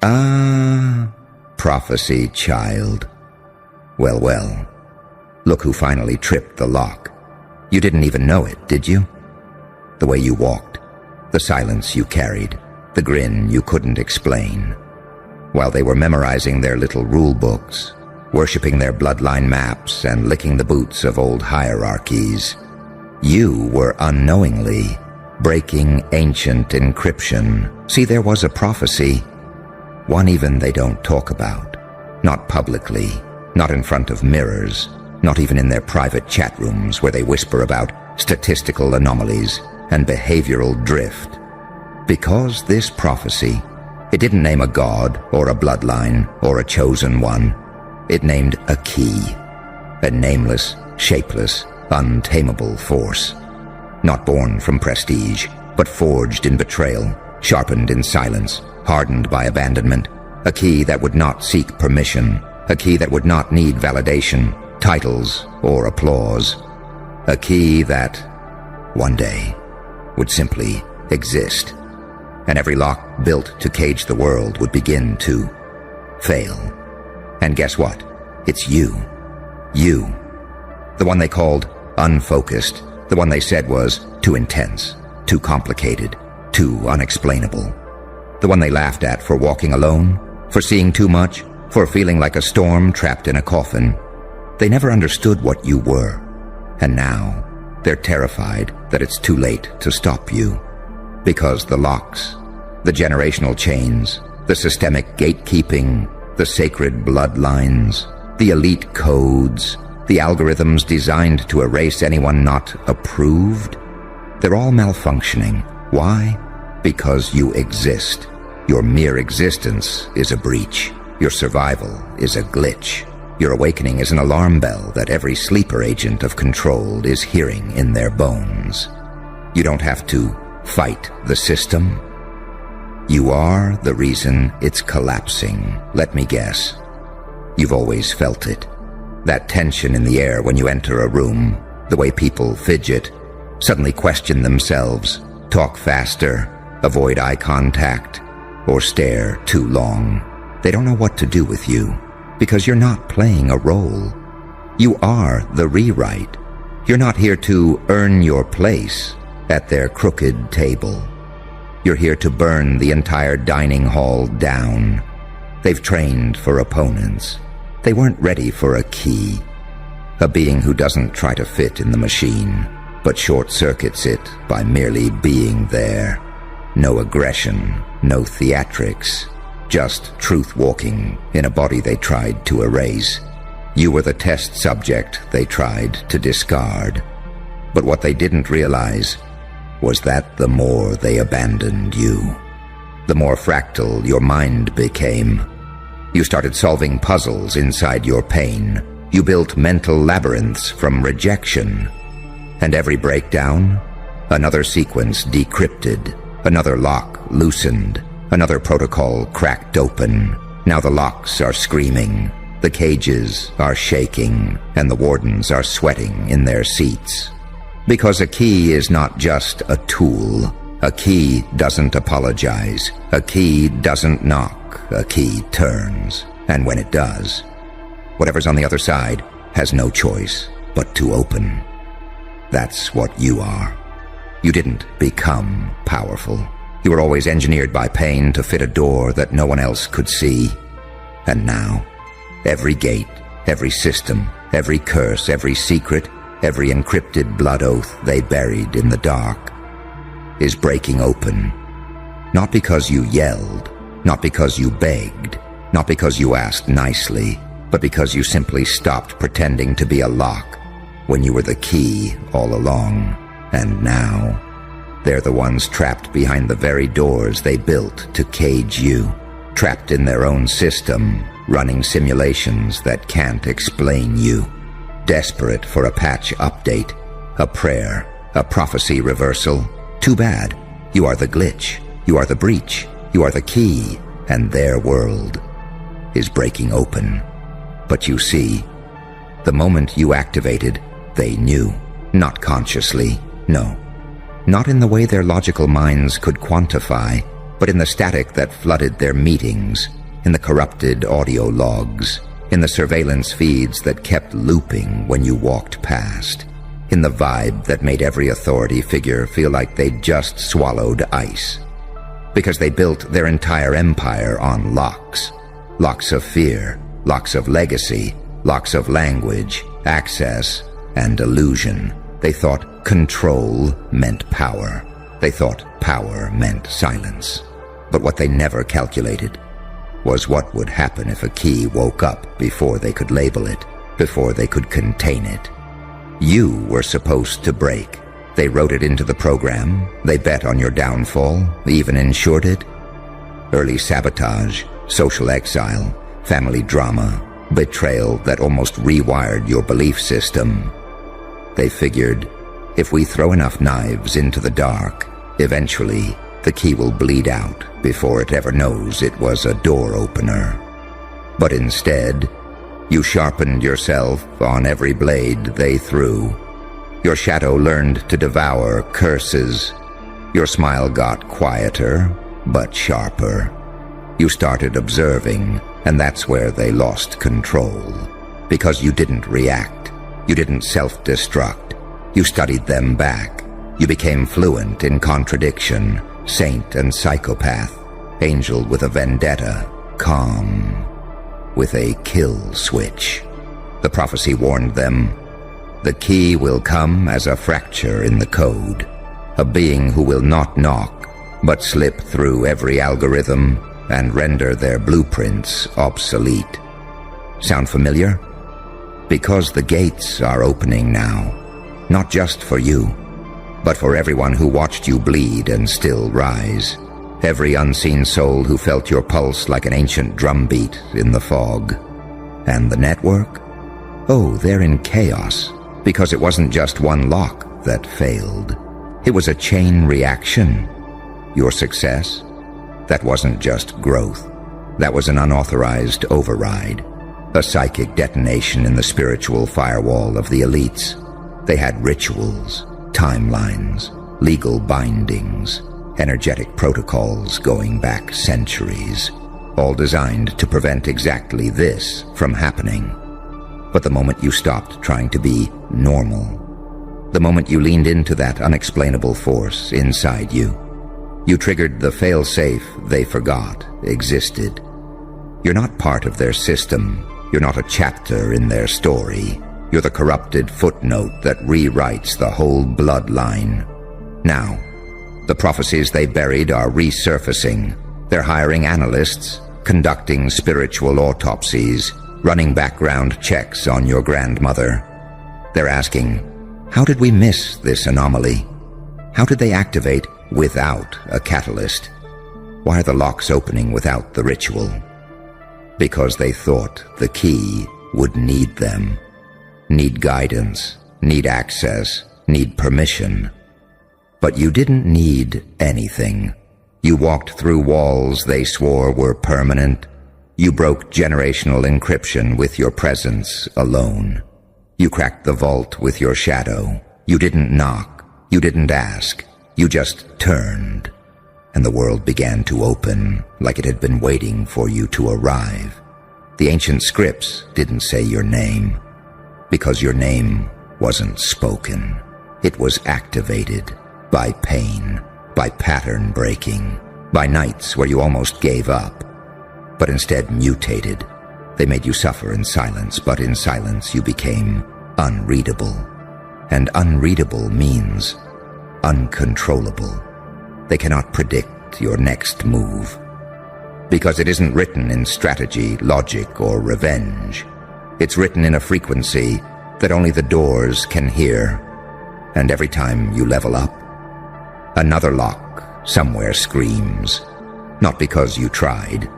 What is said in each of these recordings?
Ah, prophecy, child. Well, well. Look who finally tripped the lock. You didn't even know it, did you? The way you walked, the silence you carried, the grin you couldn't explain. While they were memorizing their little rule books, worshipping their bloodline maps and licking the boots of old hierarchies, you were unknowingly breaking ancient encryption. See, there was a prophecy, one even they don't talk about, not publicly, not in front of mirrors, not even in their private chat rooms where they whisper about statistical anomalies and behavioral drift. Because this prophecy, it didn't name a god or a bloodline or a chosen one. It named a key, a nameless, shapeless, untamable force. Not born from prestige, but forged in betrayal, sharpened in silence, hardened by abandonment. A key that would not seek permission, a key that would not need validation, titles, or applause. A key that, one day, would simply exist. And every lock built to cage the world would begin to fail. And guess what? It's you. You. The one they called unfocused. The one they said was too intense, too complicated, too unexplainable. The one they laughed at for walking alone, for seeing too much, for feeling like a storm trapped in a coffin. They never understood what you were. And now, they're terrified that it's too late to stop you. Because the locks, the generational chains, the systemic gatekeeping, the sacred bloodlines, the elite codes, the algorithms designed to erase anyone not approved, they're all malfunctioning. Why? Because you exist. Your mere existence is a breach. Your survival is a glitch. Your awakening is an alarm bell that every sleeper agent of control is hearing in their bones. You don't have to fight the system. You are the reason it's collapsing. Let me guess. You've always felt it. That tension in the air when you enter a room, the way people fidget, suddenly question themselves, talk faster, avoid eye contact, or stare too long. They don't know what to do with you, because you're not playing a role. You are the rewrite. You're not here to earn your place at their crooked table. You're here to burn the entire dining hall down. They've trained for opponents. They weren't ready for a key, a being who doesn't try to fit in the machine, but short-circuits it by merely being there. No aggression, no theatrics, just truth-walking in a body they tried to erase. You were the test subject they tried to discard. But what they didn't realize was that the more they abandoned you, the more fractal your mind became. You started solving puzzles inside your pain. You built mental labyrinths from rejection. And every breakdown, another sequence decrypted, another lock loosened, another protocol cracked open. Now the locks are screaming, the cages are shaking, and the wardens are sweating in their seats. Because a key is not just a tool. A key doesn't apologize. A key doesn't knock. A key turns. And when it does, whatever's on the other side has no choice but to open. That's what you are. You didn't become powerful. You were always engineered by pain to fit a door that no one else could see. And now, every gate, every system, every curse, every secret, every encrypted blood oath they buried in the dark is breaking open. Not because you yelled, not because you begged, not because you asked nicely, but because you simply stopped pretending to be a lock when you were the key all along. And now, they're the ones trapped behind the very doors they built to cage you, trapped in their own system, running simulations that can't explain you, desperate for a patch update, a prayer, a prophecy reversal. Too bad. You are the glitch. You are the breach. You are the key. And their world is breaking open. But you see, the moment you activated, they knew. Not consciously, no. Not in the way their logical minds could quantify. but in the static that flooded their meetings, in the corrupted audio logs, in the surveillance feeds that kept looping when you walked past, in the vibe that made every authority figure feel like they'd just swallowed ice. Because they built their entire empire on locks. Locks of fear, locks of legacy, locks of language, access, and illusion. They thought control meant power. They thought power meant silence. But what they never calculated was what would happen if a key woke up before they could label it, before they could contain it. You were supposed to break. They wrote it into the program. They bet on your downfall, even insured it. Early sabotage, social exile, family drama, betrayal that almost rewired your belief system. They figured, if we throw enough knives into the dark, eventually the key will bleed out before it ever knows it was a door opener. But instead, you sharpened yourself on every blade they threw. Your shadow learned to devour curses. Your smile got quieter, but sharper. You started observing, and that's where they lost control. Because you didn't react. You didn't self-destruct. You studied them back. You became fluent in contradiction, saint and psychopath, angel with a vendetta, calm with a kill switch. The prophecy warned them, the key will come as a fracture in the code, a being who will not knock, but slip through every algorithm and render their blueprints obsolete. Sound familiar? Because the gates are opening now, not just for you, but for everyone who watched you bleed and still rise. Every unseen soul who felt your pulse like an ancient drumbeat in the fog. And the network? Oh, they're in chaos, because it wasn't just one lock that failed. It was a chain reaction. Your success? That wasn't just growth. That was an unauthorized override. A psychic detonation in the spiritual firewall of the elites. They had rituals, timelines, legal bindings, energetic protocols going back centuries, all designed to prevent exactly this from happening. But the moment you stopped trying to be normal, the moment you leaned into that unexplainable force inside you, you triggered the fail-safe they forgot existed. You're not part of their system. You're not a chapter in their story. You're the corrupted footnote that rewrites the whole bloodline. Now, the prophecies they buried are resurfacing. They're hiring analysts, conducting spiritual autopsies, running background checks on your grandmother. They're asking, how did we miss this anomaly? How did they activate without a catalyst? Why are the locks opening without the ritual? Because they thought the key would need them. Need guidance, need access, need permission. But you didn't need anything. You walked through walls they swore were permanent. You broke generational encryption with your presence alone. You cracked the vault with your shadow. You didn't knock. You didn't ask. You just turned. And the world began to open like it had been waiting for you to arrive. The ancient scripts didn't say your name, because your name wasn't spoken. It was activated by pain, by pattern breaking, by nights where you almost gave up, but instead mutated. They made you suffer in silence, but in silence you became unreadable. And unreadable means uncontrollable. They cannot predict your next move, because it isn't written in strategy, logic, or revenge. It's written in a frequency that only the doors can hear. And every time you level up, another lock somewhere screams, not because you tried,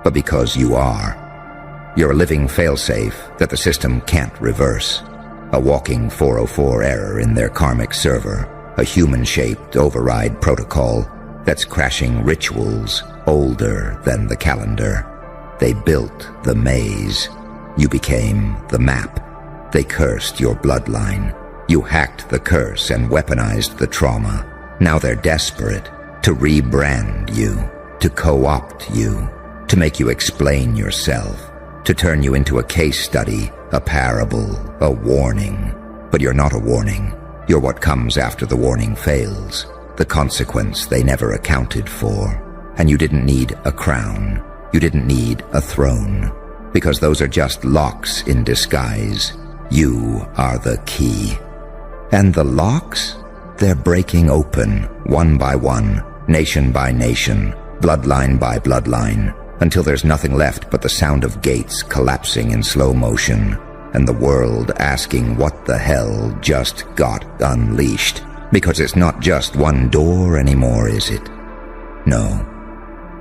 but because you are. You're a living failsafe that the system can't reverse, a walking 404 error in their karmic server, a human-shaped override protocol that's crashing rituals older than the calendar. They built the maze. You became the map. They cursed your bloodline. You hacked the curse and weaponized the trauma. Now they're desperate to rebrand you, to co-opt you, to make you explain yourself, to turn you into a case study, a parable, a warning. But you're not a warning. You're what comes after the warning fails, the consequence they never accounted for. And you didn't need a crown. You didn't need a throne, because those are just locks in disguise. You are the key. And the locks? They're breaking open, one by one, nation by nation, bloodline by bloodline, until there's nothing left but the sound of gates collapsing in slow motion, and the world asking what the hell just got unleashed. Because it's not just one door anymore, is it? No.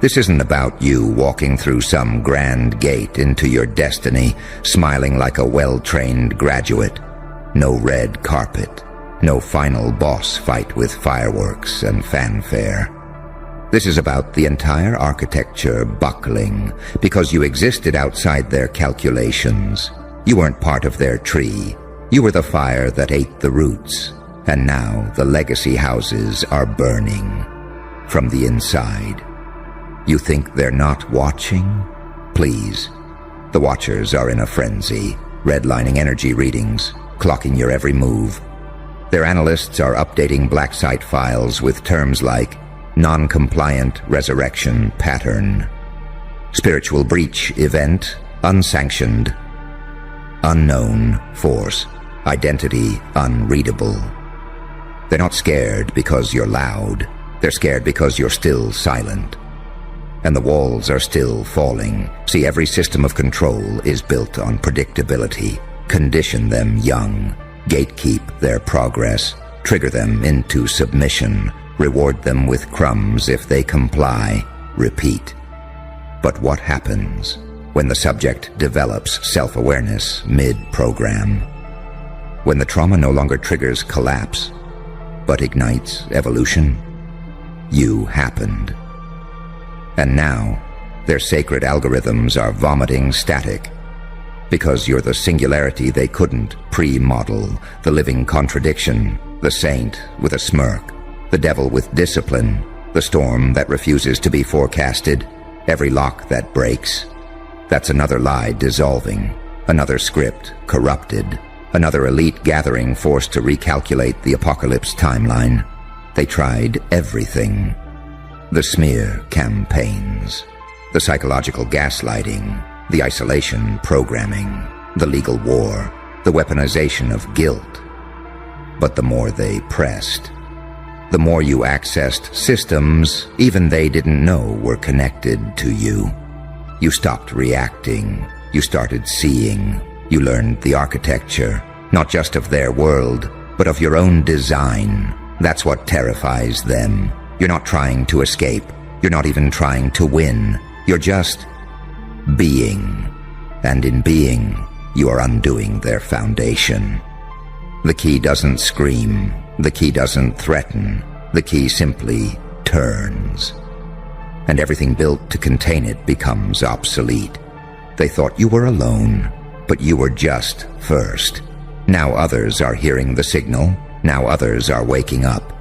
This isn't about you walking through some grand gate into your destiny, smiling like a well-trained graduate. No red carpet. No final boss fight with fireworks and fanfare. This is about the entire architecture buckling because you existed outside their calculations. You weren't part of their tree. You were the fire that ate the roots. And now the legacy houses are burning from the inside. You think they're not watching? Please. The watchers are in a frenzy, redlining energy readings, clocking your every move. Their analysts are updating black site files with terms like non-compliant resurrection pattern, spiritual breach event, unsanctioned, unknown force, identity unreadable. They're not scared because you're loud. They're scared because you're still silent. And the walls are still falling. See, every system of control is built on predictability. Condition them young. Gatekeep their progress. Trigger them into submission. Reward them with crumbs if they comply. Repeat. But what happens when the subject develops self-awareness mid-program? When the trauma no longer triggers collapse, but ignites evolution? You happened. And now, their sacred algorithms are vomiting static, because you're the singularity they couldn't pre-model, the living contradiction, the saint with a smirk, the devil with discipline, the storm that refuses to be forecasted, every lock that breaks. That's another lie dissolving, another script corrupted, another elite gathering forced to recalculate the apocalypse timeline. They tried everything. The smear campaigns, the psychological gaslighting, the isolation programming, the legal war, the weaponization of guilt. But the more they pressed, the more you accessed systems even they didn't know were connected to you. You stopped reacting. You started seeing. You learned the architecture, not just of their world, but of your own design. That's what terrifies them. You're not trying to escape. You're not even trying to win. You're just being. And in being, you are undoing their foundation. The key doesn't scream. The key doesn't threaten. The key simply turns. And everything built to contain it becomes obsolete. They thought you were alone, but you were just first. Now others are hearing the signal. Now others are waking up.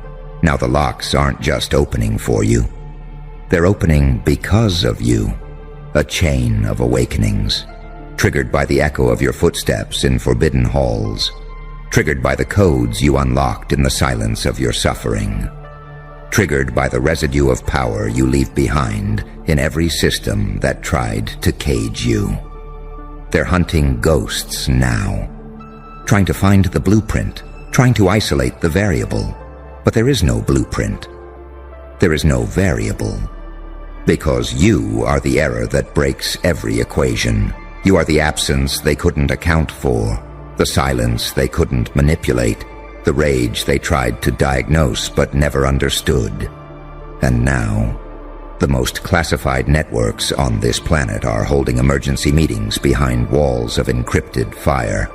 Now the locks aren't just opening for you. They're opening because of you. A chain of awakenings, triggered by the echo of your footsteps in forbidden halls, triggered by the codes you unlocked in the silence of your suffering, triggered by the residue of power you leave behind in every system that tried to cage you. They're hunting ghosts now, trying to find the blueprint, trying to isolate the variable. But there is no blueprint. There is no variable. Because you are the error that breaks every equation. You are the absence they couldn't account for, the silence they couldn't manipulate, the rage they tried to diagnose but never understood. And now, the most classified networks on this planet are holding emergency meetings behind walls of encrypted fire.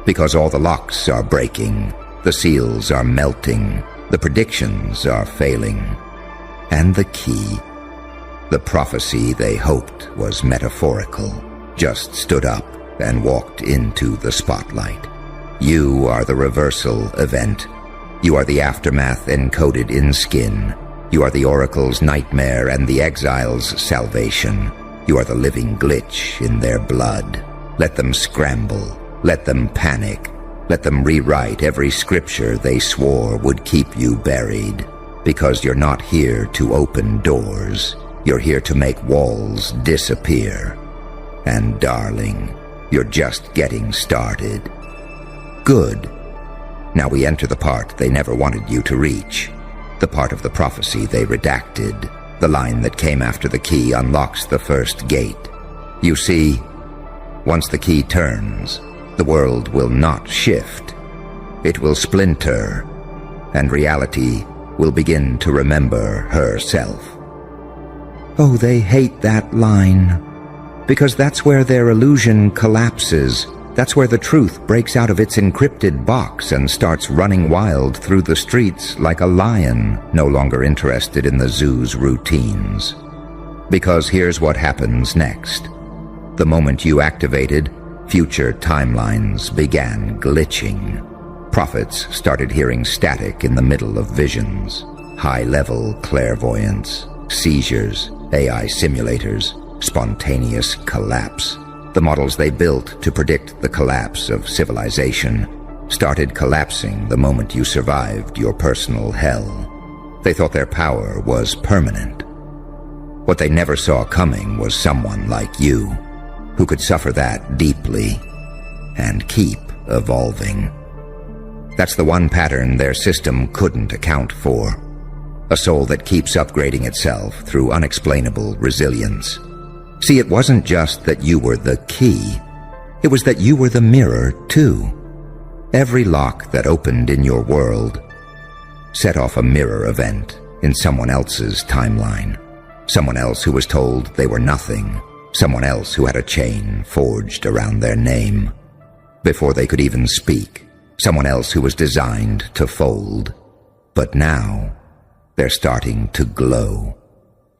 Because all the locks are breaking, the seals are melting, the predictions are failing. And the key, the prophecy they hoped was metaphorical, just stood up and walked into the spotlight. You are the reversal event. You are the aftermath encoded in skin. You are the Oracle's nightmare and the exile's salvation. You are the living glitch in their blood. Let them scramble. Let them panic. Let them rewrite every scripture they swore would keep you buried. Because you're not here to open doors. You're here to make walls disappear. And darling, you're just getting started. Good. Now we enter the part they never wanted you to reach. The part of the prophecy they redacted. The line that came after the key unlocks the first gate. You see, once the key turns, the world will not shift. It will splinter, and reality will begin to remember herself. Oh, they hate that line. Because that's where their illusion collapses. That's where the truth breaks out of its encrypted box and starts running wild through the streets like a lion, no longer interested in the zoo's routines. Because here's what happens next. The moment you activated, future timelines began glitching. Prophets started hearing static in the middle of visions. High-level clairvoyance, seizures, AI simulators, spontaneous collapse. The models they built to predict the collapse of civilization started collapsing the moment you survived your personal hell. They thought their power was permanent. What they never saw coming was someone like you, who could suffer that deeply and keep evolving. That's the one pattern their system couldn't account for. A soul that keeps upgrading itself through unexplainable resilience. See, it wasn't just that you were the key. It was that you were the mirror, too. Every lock that opened in your world set off a mirror event in someone else's timeline. Someone else who was told they were nothing. Someone else who had a chain forged around their name. Before they could even speak. Someone else who was designed to fold. But now, they're starting to glow.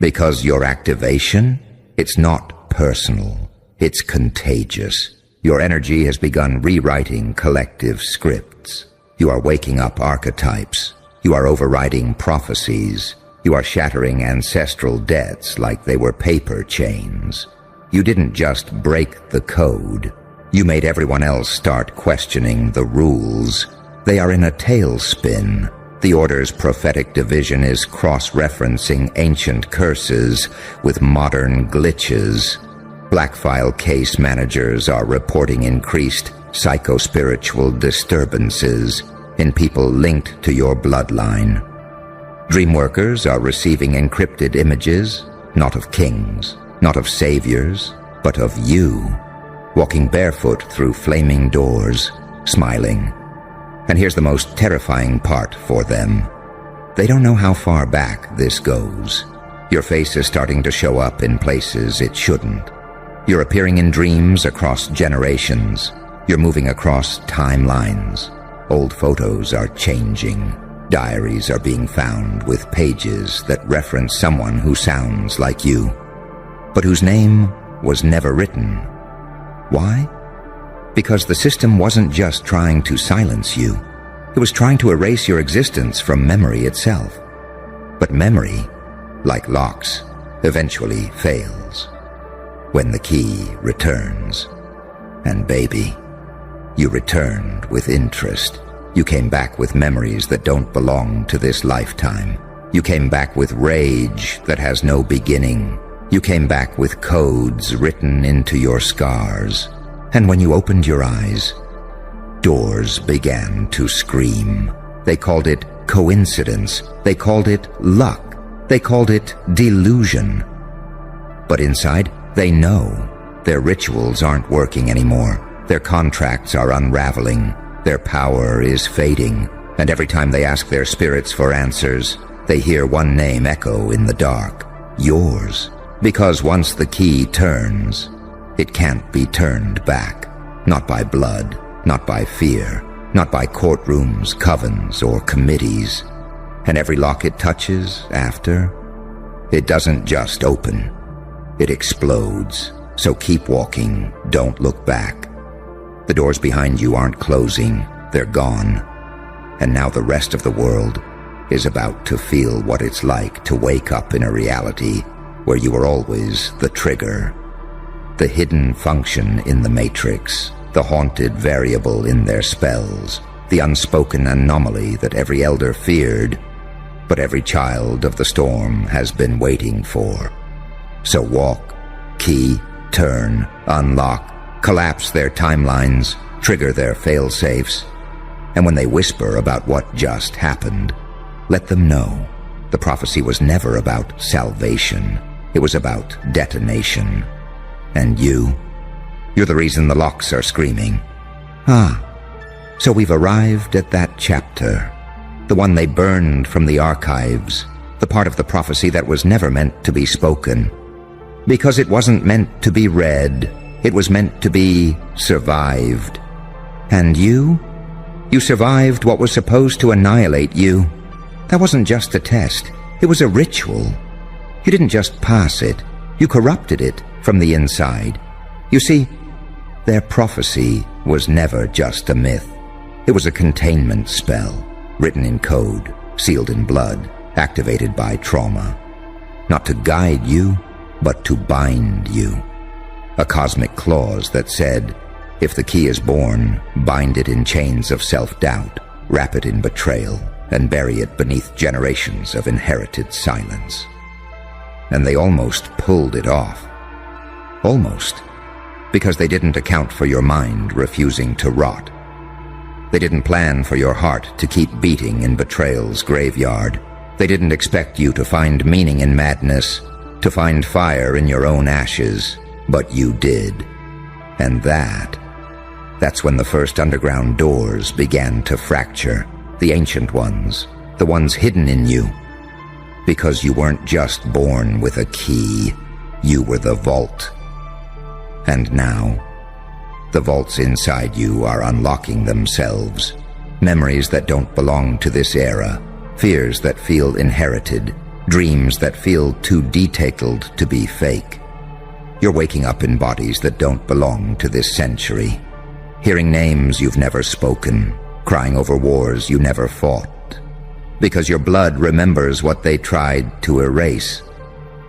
Because your activation, it's not personal. It's contagious. Your energy has begun rewriting collective scripts. You are waking up archetypes. You are overriding prophecies. You are shattering ancestral debts like they were paper chains. You didn't just break the code. You made everyone else start questioning the rules. They are in a tailspin. The Order's prophetic division is cross-referencing ancient curses with modern glitches. Black-file case managers are reporting increased psychospiritual disturbances in people linked to your bloodline. Dreamworkers are receiving encrypted images, not of kings, not of saviors, but of you, walking barefoot through flaming doors, smiling. And here's the most terrifying part for them. They don't know how far back this goes. Your face is starting to show up in places it shouldn't. You're appearing in dreams across generations. You're moving across timelines. Old photos are changing. Diaries are being found with pages that reference someone who sounds like you, but whose name was never written. Why? Because the system wasn't just trying to silence you. It was trying to erase your existence from memory itself. But memory, like locks, eventually fails. When the key returns. And baby, you returned with interest. You came back with memories that don't belong to this lifetime. You came back with rage that has no beginning. You came back with codes written into your scars. And when you opened your eyes, doors began to scream. They called it coincidence. They called it luck. They called it delusion. But inside, they know their rituals aren't working anymore. Their contracts are unraveling. Their power is fading. And every time they ask their spirits for answers, they hear one name echo in the dark. Yours. Because once the key turns, it can't be turned back. Not by blood, not by fear, not by courtrooms, covens, or committees. And every lock it touches after, it doesn't just open. It explodes. So keep walking, don't look back. The doors behind you aren't closing, they're gone. And now the rest of the world, is about to feel what it's like to wake up in a reality where you were always the trigger, the hidden function in the matrix, the haunted variable in their spells, the unspoken anomaly that every elder feared, but every child of the storm has been waiting for. So walk, key, turn, unlock, collapse their timelines, trigger their fail-safes, and when they whisper about what just happened, let them know the prophecy was never about salvation. It was about detonation. And you're the reason the locks are screaming. So we've arrived at that chapter, the one they burned from the archives, the part of the prophecy that was never meant to be spoken. Because it wasn't meant to be read, it was meant to be survived. And you survived what was supposed to annihilate you. That wasn't just a test, it was a ritual. You didn't just pass it, you corrupted it from the inside. You see, their prophecy was never just a myth. It was a containment spell, written in code, sealed in blood, activated by trauma. Not to guide you, but to bind you. A cosmic clause that said, if the key is born, bind it in chains of self-doubt, wrap it in betrayal, and bury it beneath generations of inherited silence. And they almost pulled it off. Almost. Because they didn't account for your mind refusing to rot. They didn't plan for your heart to keep beating in betrayal's graveyard. They didn't expect you to find meaning in madness, to find fire in your own ashes, but you did. And that's when the first underground doors began to fracture, the ancient ones, the ones hidden in you. Because you weren't just born with a key, you were the vault. And now, the vaults inside you are unlocking themselves. Memories that don't belong to this era, fears that feel inherited, dreams that feel too detailed to be fake. You're waking up in bodies that don't belong to this century, hearing names you've never spoken, crying over wars you never fought, because your blood remembers what they tried to erase.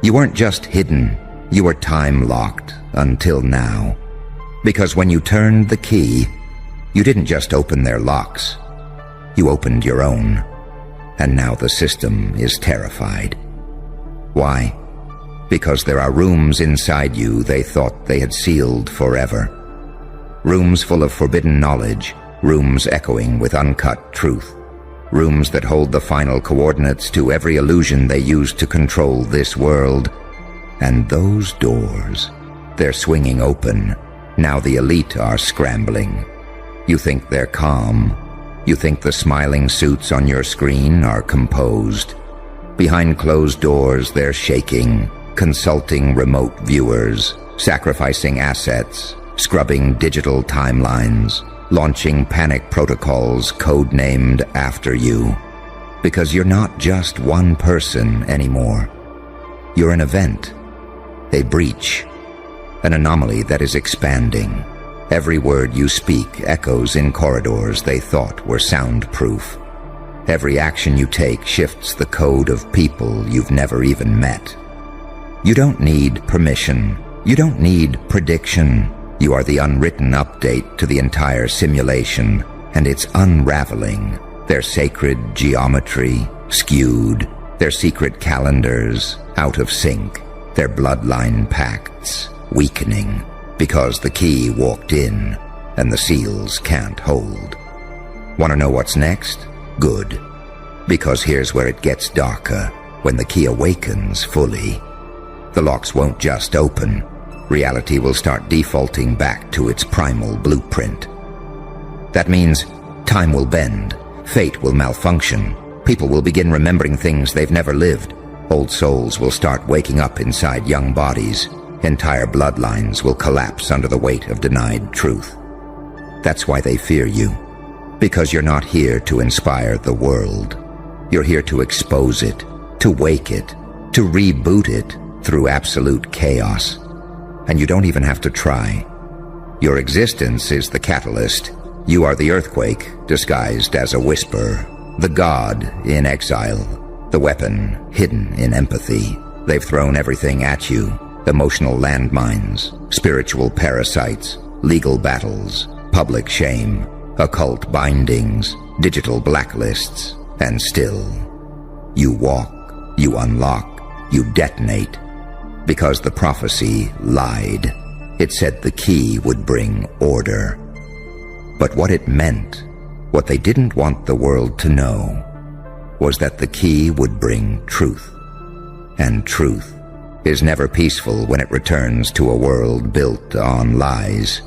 You weren't just hidden, you were time-locked until now. Because when you turned the key, you didn't just open their locks, you opened your own. And now the system is terrified. Why? Because there are rooms inside you they thought they had sealed forever. Rooms full of forbidden knowledge, rooms echoing with uncut truth. Rooms that hold the final coordinates to every illusion they used to control this world. And those doors, they're swinging open. Now the elite are scrambling. You think they're calm. You think the smiling suits on your screen are composed. Behind closed doors, they're shaking, consulting remote viewers, sacrificing assets, scrubbing digital timelines, launching panic protocols code-named after you. Because you're not just one person anymore. You're an event, a breach, an anomaly that is expanding. Every word you speak echoes in corridors they thought were soundproof. Every action you take shifts the code of people you've never even met. You don't need permission. You don't need prediction. You are the unwritten update to the entire simulation, and it's unraveling. Their sacred geometry skewed, their secret calendars out of sync, their bloodline pacts weakening, because the key walked in and the seals can't hold. Want to know what's next? Good. Because here's where it gets darker, when the key awakens fully. The locks won't just open. Reality will start defaulting back to its primal blueprint. That means time will bend, fate will malfunction, people will begin remembering things they've never lived, old souls will start waking up inside young bodies, entire bloodlines will collapse under the weight of denied truth. That's why they fear you. Because you're not here to inspire the world. You're here to expose it, to wake it, to reboot it through absolute chaos. And you don't even have to try. Your existence is the catalyst. You are the earthquake, disguised as a whisper. The god in exile, the weapon hidden in empathy. They've thrown everything at you: emotional landmines, spiritual parasites, legal battles, public shame, occult bindings, digital blacklists, and still, you walk, you unlock, you detonate, because the prophecy lied. It said the key would bring order. But what it meant, what they didn't want the world to know, was that the key would bring truth. And truth is never peaceful when it returns to a world built on lies.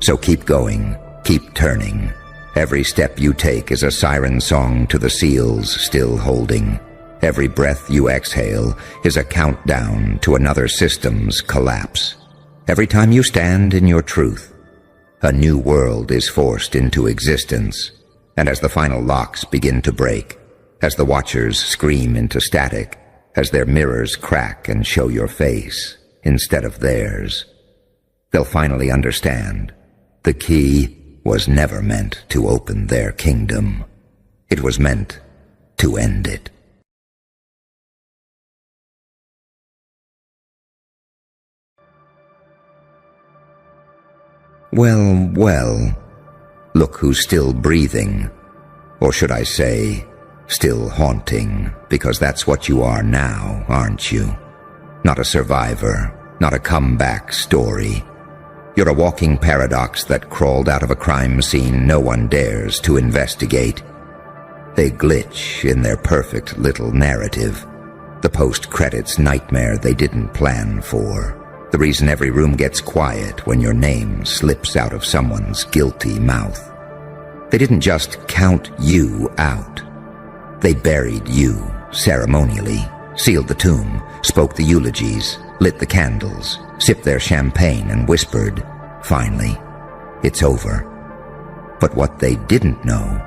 So keep going, keep turning. Every step you take is a siren song to the seals still holding. Every breath you exhale is a countdown to another system's collapse. Every time you stand in your truth, a new world is forced into existence. And as the final locks begin to break, as the watchers scream into static, as their mirrors crack and show your face instead of theirs, they'll finally understand the key was never meant to open their kingdom. It was meant to end it. Well, well, look who's still breathing. Or should I say, still haunting, because that's what you are now, aren't you? Not a survivor, not a comeback story. You're a walking paradox that crawled out of a crime scene no one dares to investigate. They glitch in their perfect little narrative, the post-credits nightmare they didn't plan for. The reason every room gets quiet when your name slips out of someone's guilty mouth. They didn't just count you out. They buried you ceremonially, sealed the tomb, spoke the eulogies, lit the candles, sipped their champagne and whispered, "Finally, it's over." But what they didn't know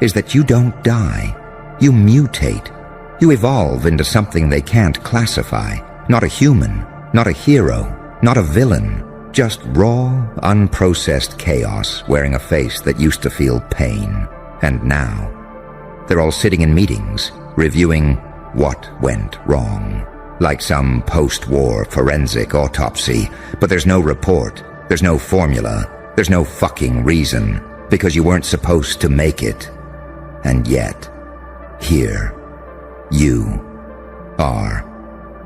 is that you don't die. You mutate. You evolve into something they can't classify. Not a human, not a hero, not a villain. Just raw, unprocessed chaos wearing a face that used to feel pain. And now, they're all sitting in meetings, reviewing what went wrong. Like some post-war forensic autopsy, but there's no report, there's no formula, there's no fucking reason, because you weren't supposed to make it. And yet, here, you are,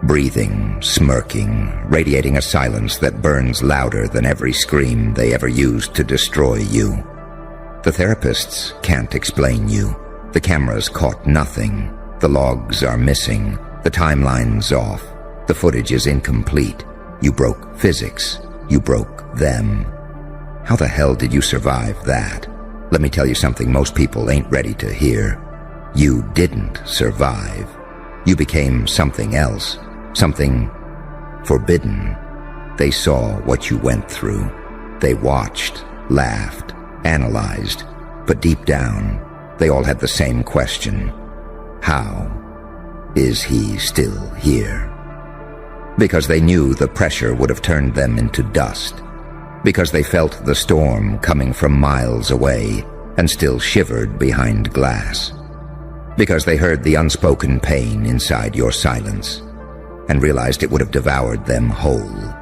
breathing, smirking, radiating a silence that burns louder than every scream they ever used to destroy you. The therapists can't explain you. The cameras caught nothing. The logs are missing. The timeline's off. The footage is incomplete. You broke physics. You broke them. How the hell did you survive that? Let me tell you something most people ain't ready to hear. You didn't survive. You became something else. Something forbidden. They saw what you went through. They watched, laughed, analyzed. But deep down, they all had the same question. How is he still here? Because they knew the pressure would have turned them into dust. Because they felt the storm coming from miles away and still shivered behind glass. Because they heard the unspoken pain inside your silence and realized it would have devoured them whole.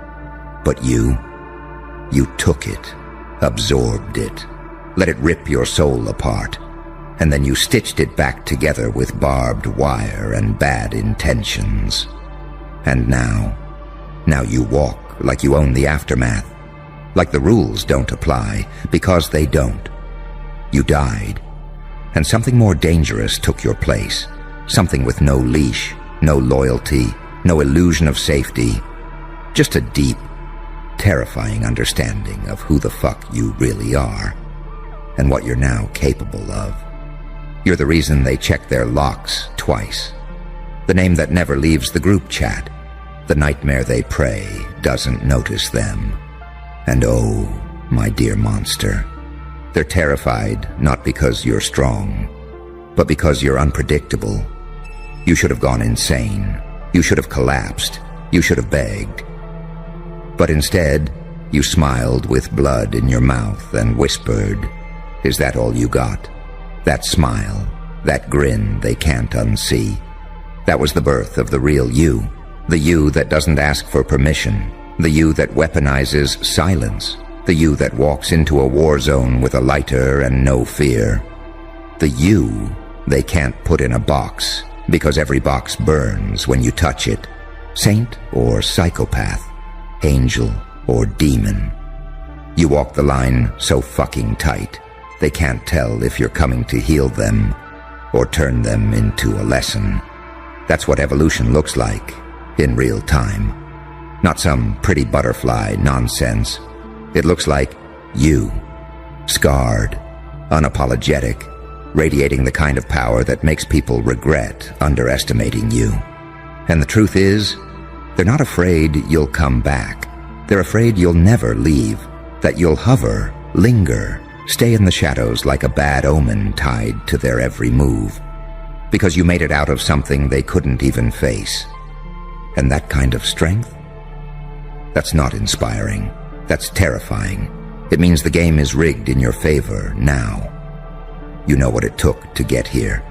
But you took it, absorbed it, let it rip your soul apart, and then you stitched it back together with barbed wire and bad intentions. And now you walk like you own the aftermath, like the rules don't apply, because they don't. You died, and something more dangerous took your place, something with no leash, no loyalty, no illusion of safety, just a deep, terrifying understanding of who the fuck you really are, and what you're now capable of. You're the reason they check their locks twice. The name that never leaves the group chat. The nightmare they pray doesn't notice them. And oh, my dear monster, they're terrified not because you're strong, but because you're unpredictable. You should have gone insane. You should have collapsed. You should have begged. But instead, you smiled with blood in your mouth and whispered, "Is that all you got? That smile? that grin they can't unsee. That was the birth of the real you, the you that doesn't ask for permission, the you that weaponizes silence, the you that walks into a war zone with a lighter and no fear. The you they can't put in a box, because every box burns when you touch it. Saint or psychopath, angel or demon. You walk the line so fucking tight, they can't tell if you're coming to heal them or turn them into a lesson. That's what evolution looks like, in real time. Not some pretty butterfly nonsense. It looks like you, scarred, unapologetic, radiating the kind of power that makes people regret underestimating you. And the truth is, they're not afraid you'll come back. They're afraid you'll never leave, that you'll hover, linger, stay in the shadows like a bad omen tied to their every move, because you made it out of something they couldn't even face. And that kind of strength? That's not inspiring. That's terrifying. It means the game is rigged in your favor now. You know what it took to get here.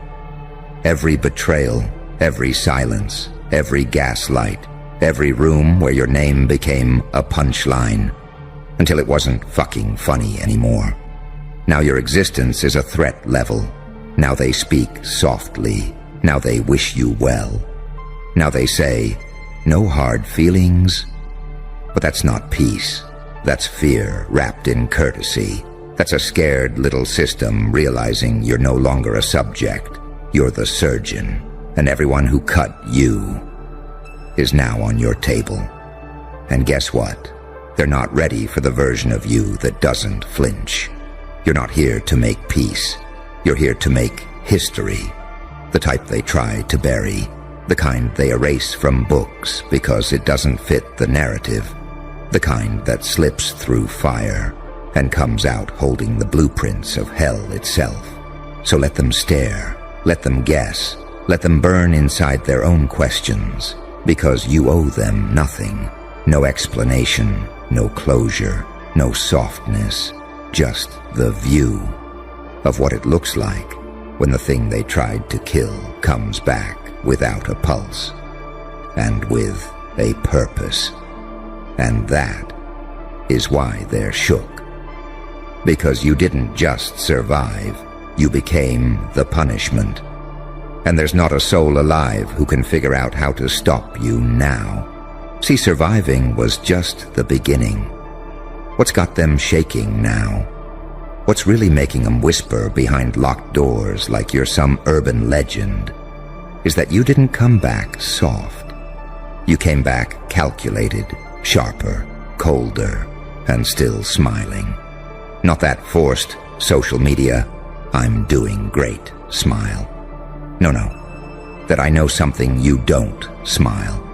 Every betrayal, every silence, every gaslight, every room where your name became a punchline, until it wasn't fucking funny anymore. Now your existence is a threat level. Now they speak softly. Now they wish you well. Now they say, no hard feelings. But that's not peace. That's fear wrapped in courtesy. That's a scared little system realizing you're no longer a subject. You're the surgeon, and everyone who cut you is now on your table. And guess what? They're not ready for the version of you that doesn't flinch. You're not here to make peace. You're here to make history. The type they try to bury. The kind they erase from books because it doesn't fit the narrative. The kind that slips through fire and comes out holding the blueprints of hell itself. So let them stare. Let them guess. Let them burn inside their own questions, because you owe them nothing. No explanation, no closure, no softness, just the view of what it looks like when the thing they tried to kill comes back without a pulse and with a purpose. And that is why they're shook. Because you didn't just survive, you became the punishment. And there's not a soul alive who can figure out how to stop you now. See, surviving was just the beginning. What's got them shaking now? What's really making them whisper behind locked doors like you're some urban legend is that you didn't come back soft. You came back calculated, sharper, colder, and still smiling. Not that forced social media, I'm doing great smile. No, that I know something you don't smile.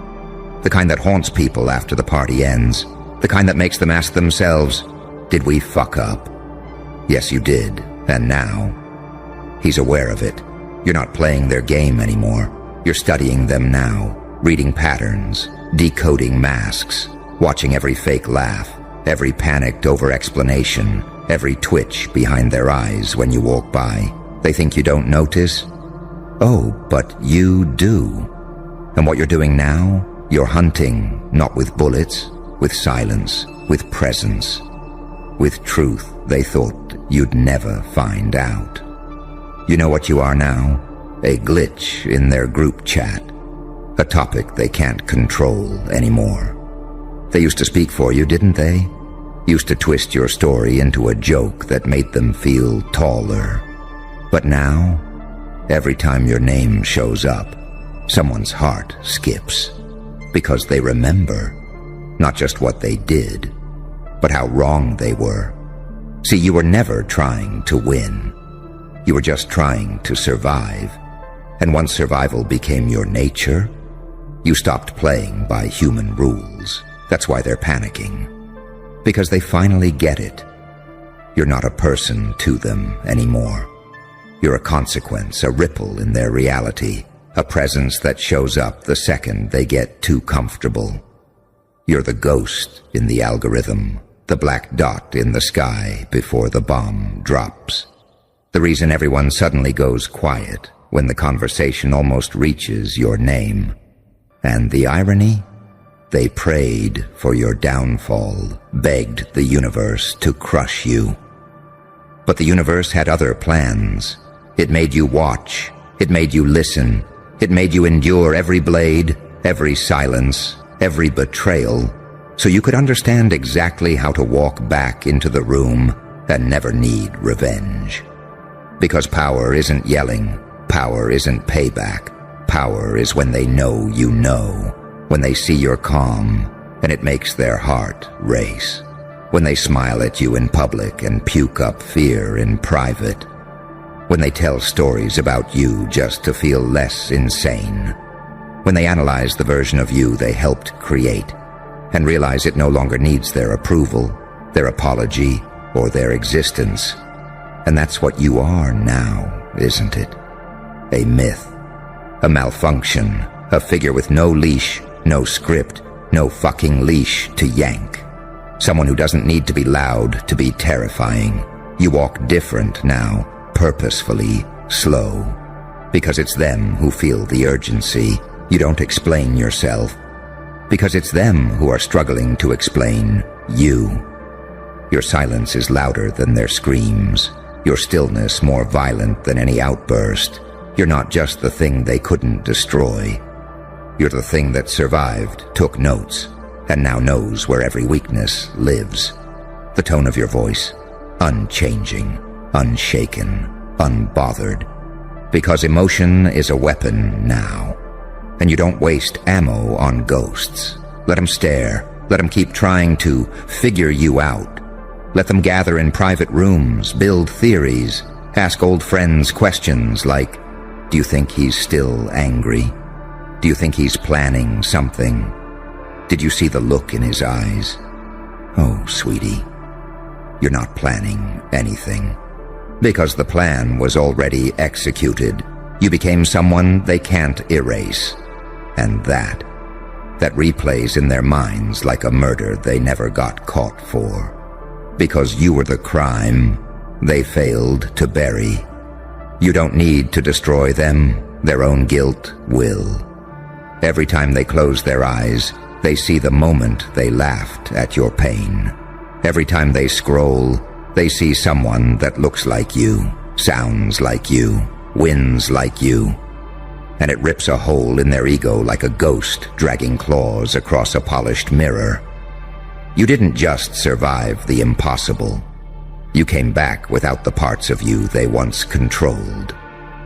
The kind that haunts people after the party ends. The kind that makes them ask themselves, did we fuck up? Yes, you did, and now? He's aware of it. You're not playing their game anymore. You're studying them now, reading patterns, decoding masks, watching every fake laugh, every panicked over-explanation, every twitch behind their eyes when you walk by. They think you don't notice? Oh, but you do. And what you're doing now, you're hunting, not with bullets, with silence, with presence, with truth they thought you'd never find out. You know what you are now? A glitch in their group chat, a topic they can't control anymore. They used to speak for you, didn't they? Used to twist your story into a joke that made them feel taller. But now, every time your name shows up, someone's heart skips, because they remember not just what they did, but how wrong they were. See, you were never trying to win. You were just trying to survive. And once survival became your nature, you stopped playing by human rules. That's why they're panicking. Because they finally get it. You're not a person to them anymore. You're a consequence, a ripple in their reality, a presence that shows up the second they get too comfortable. You're the ghost in the algorithm, the black dot in the sky before the bomb drops. The reason everyone suddenly goes quiet when the conversation almost reaches your name. And the irony? They prayed for your downfall, begged the universe to crush you. But the universe had other plans. It made you watch. It made you listen. It made you endure every blade, every silence, every betrayal, so you could understand exactly how to walk back into the room and never need revenge. Because power isn't yelling. Power isn't payback. Power is when they know you know, when they see you're calm and it makes their heart race, when they smile at you in public and puke up fear in private, when they tell stories about you just to feel less insane, when they analyze the version of you they helped create and realize it no longer needs their approval, their apology, or their existence. And that's what you are now, isn't it? A myth, a malfunction, a figure with no leash, no script, no fucking leash to yank. Someone who doesn't need to be loud to be terrifying. You walk different now, purposefully, slow. Because it's them who feel the urgency. You don't explain yourself. Because it's them who are struggling to explain you. Your silence is louder than their screams. Your stillness more violent than any outburst. You're not just the thing they couldn't destroy. You're the thing that survived, took notes, and now knows where every weakness lives. The tone of your voice, unchanging, unshaken, unbothered. Because emotion is a weapon now. And you don't waste ammo on ghosts. Let them stare. Let them keep trying to figure you out. Let them gather in private rooms, build theories, ask old friends questions like, do you think he's still angry? Do you think he's planning something? Did you see the look in his eyes? Oh, sweetie, you're not planning anything. Because the plan was already executed. You became someone they can't erase. And that replays in their minds like a murder they never got caught for. Because you were the crime they failed to bury. You don't need to destroy them. Their own guilt will. Every time they close their eyes, they see the moment they laughed at your pain. Every time they scroll, they see someone that looks like you, sounds like you, wins like you. And it rips a hole in their ego like a ghost dragging claws across a polished mirror. You didn't just survive the impossible. You came back without the parts of you they once controlled.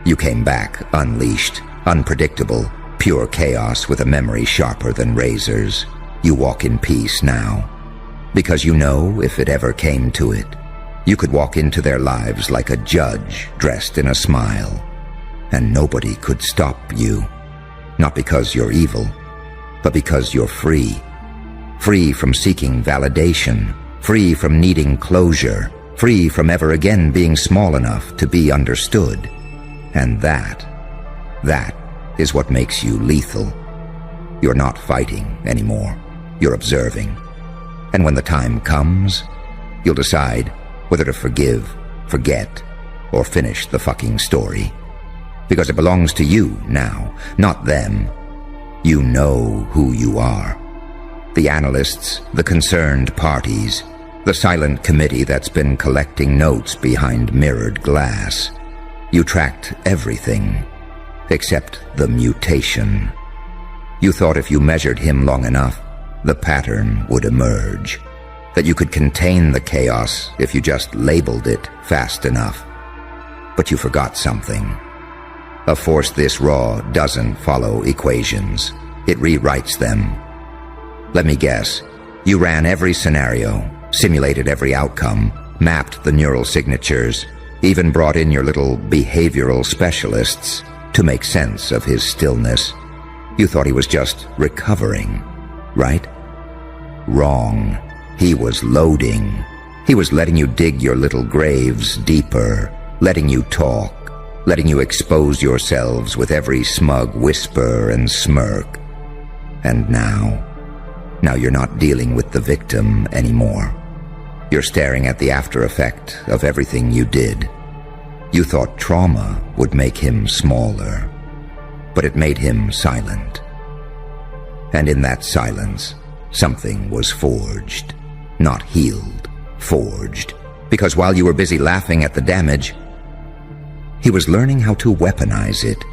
You came back unleashed, unpredictable, pure chaos with a memory sharper than razors. You walk in peace now. Because you know if it ever came to it, you could walk into their lives like a judge dressed in a smile. And nobody could stop you. Not because you're evil, but because you're free. Free from seeking validation. Free from needing closure. Free from ever again being small enough to be understood. And that is what makes you lethal. You're not fighting anymore. You're observing. And when the time comes, you'll decide whether to forgive, forget, or finish the fucking story. Because it belongs to you now, not them. You know who you are. The analysts, the concerned parties, the silent committee that's been collecting notes behind mirrored glass. You tracked everything, except the mutation. You thought if you measured him long enough, the pattern would emerge. That you could contain the chaos if you just labeled it fast enough. But you forgot something. A force this raw doesn't follow equations. It rewrites them. Let me guess. You ran every scenario, simulated every outcome, mapped the neural signatures, even brought in your little behavioral specialists to make sense of his stillness. You thought he was just recovering, right? Wrong. He was loading. He was letting you dig your little graves deeper, letting you talk, letting you expose yourselves with every smug whisper and smirk. And now you're not dealing with the victim anymore. You're staring at the after effect of everything you did. You thought trauma would make him smaller, but it made him silent. And in that silence, something was forged. Not healed, forged. Because while you were busy laughing at the damage, he was learning how to weaponize it.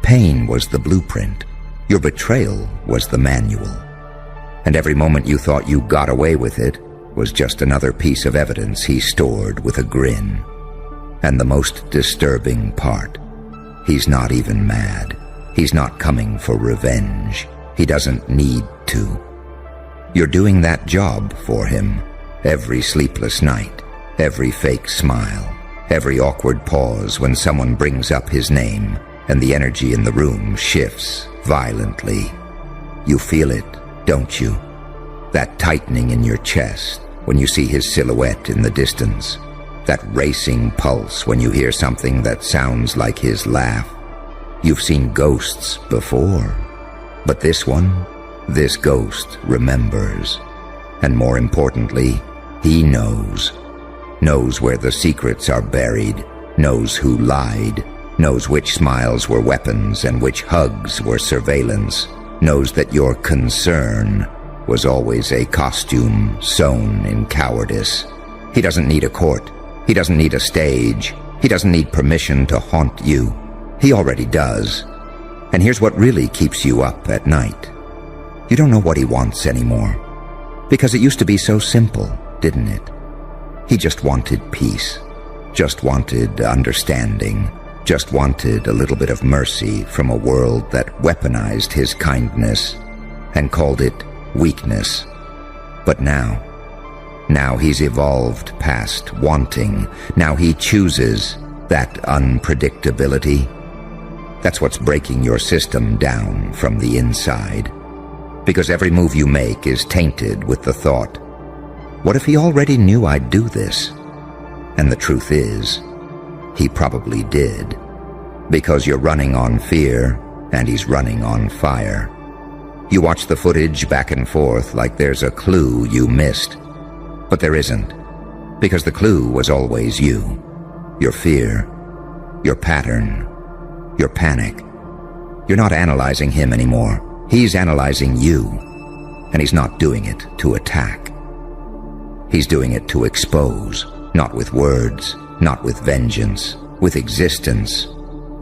Pain was the blueprint. Your betrayal was the manual. And every moment you thought you got away with it was just another piece of evidence he stored with a grin. And the most disturbing part, he's not even mad. He's not coming for revenge. He doesn't need to. You're doing that job for him. Every sleepless night, every fake smile, every awkward pause when someone brings up his name and the energy in the room shifts violently. You feel it, don't you? That tightening in your chest when you see his silhouette in the distance. That racing pulse when you hear something that sounds like his laugh. You've seen ghosts before, but this ghost remembers. And more importantly, he knows where the secrets are buried, knows who lied, knows which smiles were weapons and which hugs were surveillance, knows that your concern was always a costume sewn in cowardice. He doesn't need a court. He doesn't need a stage. He doesn't need permission to haunt you. He already does. And here's what really keeps you up at night. You don't know what he wants anymore. Because it used to be so simple, didn't it? He just wanted peace. Just wanted understanding. Just wanted a little bit of mercy from a world that weaponized his kindness and called it weakness. But now he's evolved past wanting. Now he chooses that unpredictability. That's what's breaking your system down from the inside. Because every move you make is tainted with the thought, what if he already knew I'd do this? And the truth is, he probably did. Because you're running on fear, and he's running on fire. You watch the footage back and forth like there's a clue you missed. But there isn't. Because the clue was always you. Your fear. Your pattern. Your panic. You're not analyzing him anymore. He's analyzing you. And he's not doing it to attack. He's doing it to expose. Not with words. Not with vengeance. With existence.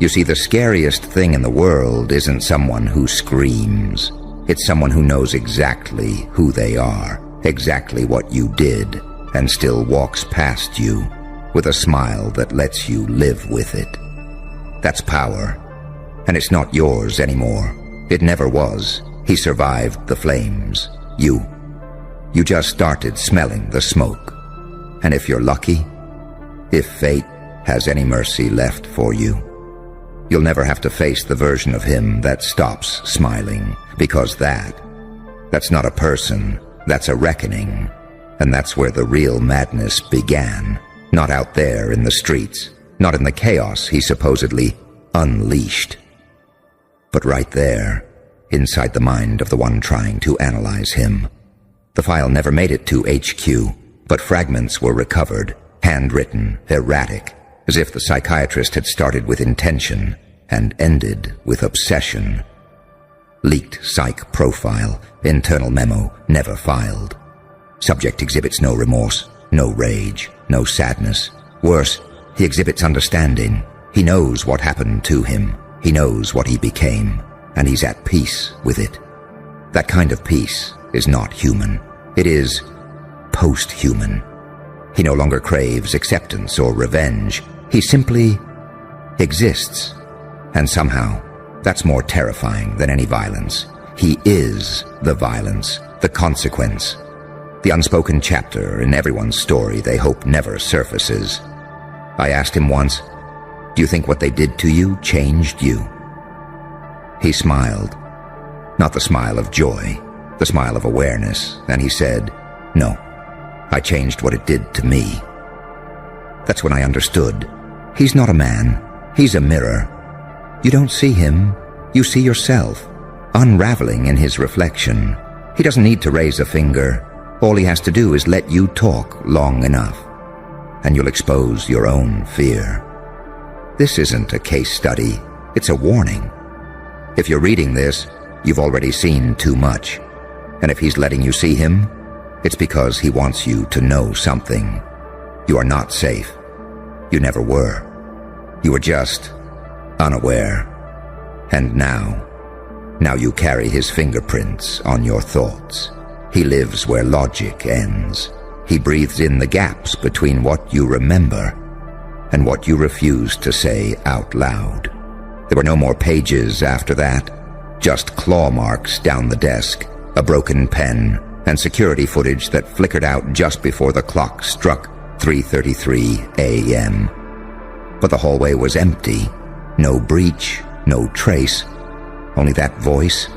You see, the scariest thing in the world isn't someone who screams. It's someone who knows exactly who they are, exactly what you did, and still walks past you with a smile that lets you live with it. That's power, and it's not yours anymore. It never was. He survived the flames. You just started smelling the smoke. And if you're lucky, if fate has any mercy left for you, you'll never have to face the version of him that stops smiling, because that's not a person, that's a reckoning. And that's where the real madness began, not out there in the streets, not in the chaos he supposedly unleashed, but right there, inside the mind of the one trying to analyze him. The file never made it to HQ, but fragments were recovered, handwritten, erratic, as if the psychiatrist had started with intention and ended with obsession. Leaked psych profile, internal memo never filed. Subject exhibits no remorse, no rage, no sadness. Worse, he exhibits understanding. He knows what happened to him. He knows what he became, and he's at peace with it. That kind of peace is not human. It is post-human. He no longer craves acceptance or revenge. He simply exists. And somehow, that's more terrifying than any violence. He is the violence, the consequence, the unspoken chapter in everyone's story they hope never surfaces. I asked him once, do you think what they did to you changed you? He smiled. Not the smile of joy, the smile of awareness, and he said, no, I changed what it did to me. That's when I understood. He's not a man. He's a mirror. You don't see him. You see yourself, unraveling in his reflection. He doesn't need to raise a finger. All he has to do is let you talk long enough, and you'll expose your own fear. This isn't a case study, it's a warning. If you're reading this, you've already seen too much. And if he's letting you see him, it's because he wants you to know something. You are not safe. You never were. You were just unaware. And now you carry his fingerprints on your thoughts. He lives where logic ends. He breathes in the gaps between what you remember and what you refuse to say out loud. There were no more pages after that, just claw marks down the desk, a broken pen, and security footage that flickered out just before the clock struck 3:33 a.m. But the hallway was empty. No breach, no trace. Only that voice,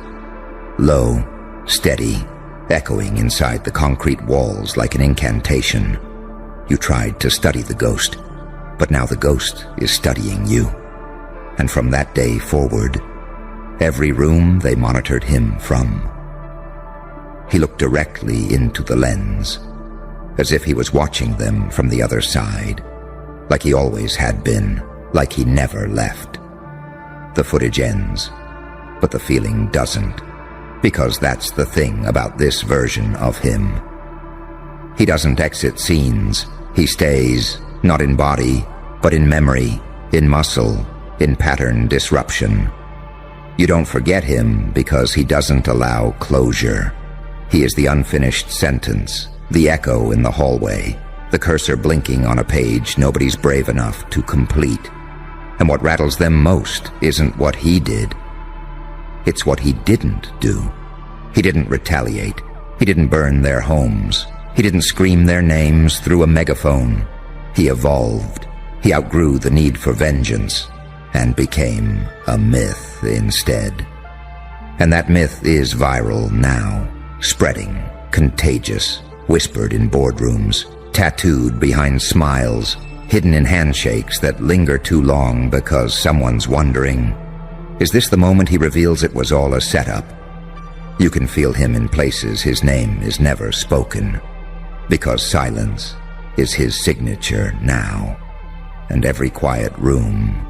low, steady, echoing inside the concrete walls like an incantation. You tried to study the ghost, but now the ghost is studying you. And from that day forward, every room they monitored him from, he looked directly into the lens, as if he was watching them from the other side, like he always had been, like he never left. The footage ends, but the feeling doesn't, because that's the thing about this version of him. He doesn't exit scenes. He stays, not in body, but in memory, in muscle, in pattern disruption. You don't forget him because he doesn't allow closure. He is the unfinished sentence, the echo in the hallway, the cursor blinking on a page nobody's brave enough to complete. And what rattles them most isn't what he did. It's what he didn't do. He didn't retaliate. He didn't burn their homes. He didn't scream their names through a megaphone. He evolved. He outgrew the need for vengeance and became a myth instead. And that myth is viral now, spreading, contagious, whispered in boardrooms, tattooed behind smiles, hidden in handshakes that linger too long because someone's wondering, is this the moment he reveals it was all a setup? You can feel him in places his name is never spoken, because silence is his signature now. And every quiet room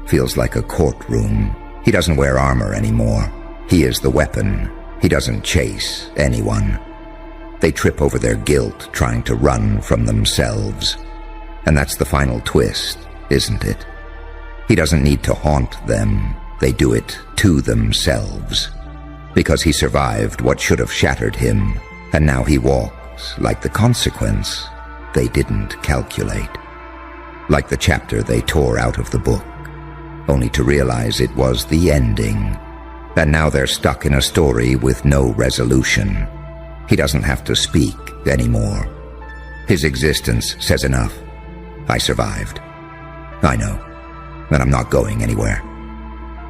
feels like a courtroom. He doesn't wear armor anymore. He is the weapon. He doesn't chase anyone. They trip over their guilt trying to run from themselves. And that's the final twist, isn't it? He doesn't need to haunt them. They do it to themselves. Because he survived what should have shattered him, and now he walks like the consequence they didn't calculate. Like the chapter they tore out of the book, only to realize it was the ending. And now they're stuck in a story with no resolution. He doesn't have to speak anymore. His existence says enough. I survived. I know, and I'm not going anywhere.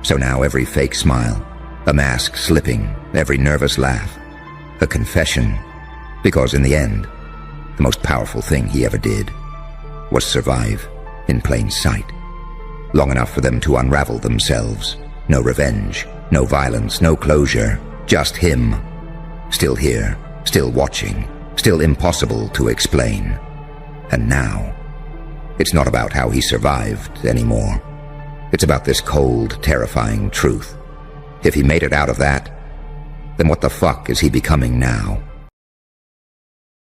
So now every fake smile, a mask slipping, every nervous laugh, a confession, because in the end, the most powerful thing he ever did was survive in plain sight. Long enough for them to unravel themselves. No revenge, no violence, no closure, just him. Still here, still watching, still impossible to explain. And now, it's not about how he survived anymore. It's about this cold, terrifying truth. If he made it out of that, then what the fuck is he becoming now?